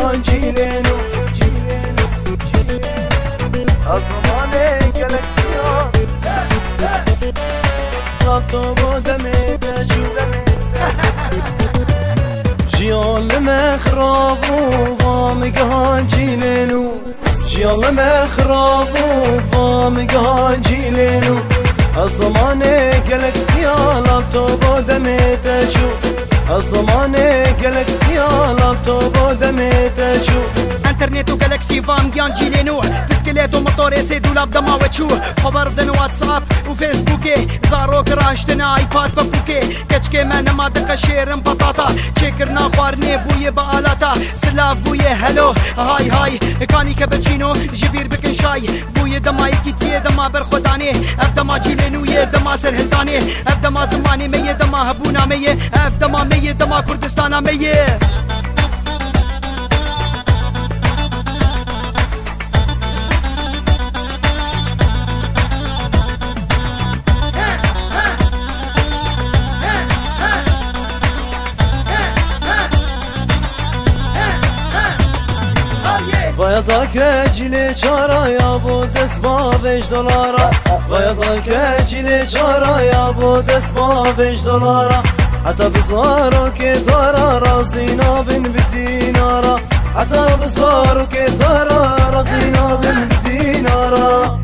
گان جیلنو از زمان گلکسیان رابطه بودمه دجو جیال مخراب و وامگان جیلنو جیال مخراب و وامگان جیلنو از زمان گلکسیان رابطه بودمه دجو از زمان گلکسیان رابطه بودمه دجو انترنت و گلکسی وام گیان جیلنو بسکلت و موتور سه دولاب دما و چو خبر دن واتساپ و فیسبوک زاروک راشتن آیپاد ببوک کچ که من ما دق شیرم بطاطا چکرنا خوارنه بوی با آلاتا سلاف بوی هلو های های کانی که بچینو جبیر بکن شای بوی دمایی کی تیه دما بر خدانه اف دما جیلنو یه دما سرهلدانه اف دما زمانی میه دما هبونا میه اف دما میه دما کردستانا میه ويضا كجيلي شارا يا بو دسما $5 ويضا كجيلي شارا يا بو دسما $5 حتى بصارو كتارا راسينا بن بالدينارا حتى بصارو كتارا راسينا بن بالدينارا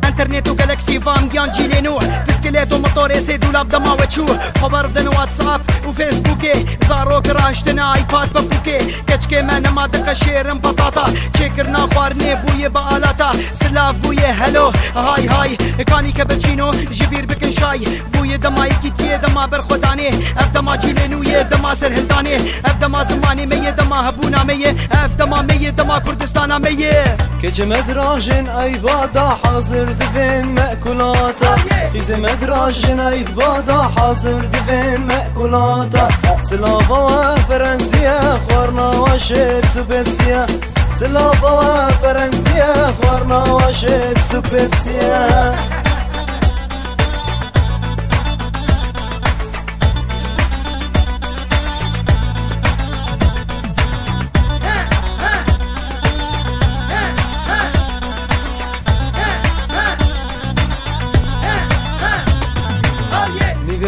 انترنت و گلکسی وام گیان جیلنو بسکلت و موتور سه دولاب دما و چو خبر دن واتساپ و فیسبوک زاروک راشتن آیپاد ببوک کچ که من ما دق شیرم بطاطا چکرنا خوارنه بوی با آلاتا سلاف بوی هلو های های کانی که بچینو جبیر بکن شای بوی دمایی کی تیه دما بر خدانه اف دما جیلنو یه دما سرهلدانه اف دما زمانی میه دما هبونا میه اف دما میه دما کردستانا میه كج مدراجن اي بادا حاضر دفن مأكولاتا خيز مدراجن اي بادا حاضر دفن مأكولاتا سلافا فرنسية خوارنا وشيبس وبيبسيا سلافا فرنسية خوارنا وشيبس وبيبسيا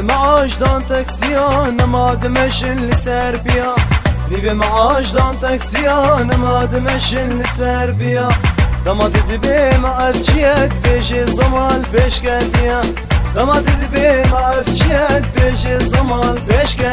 معاش دان تاكسيان ما دمشن لسربيا نيبي معاش دان تاكسيان ما دمشن لسربيا دما تدبي ما ارجيت بيجي زمال بيشكاتيا دما تدبي ما ارجيت بيجي زمال بيشكاتيا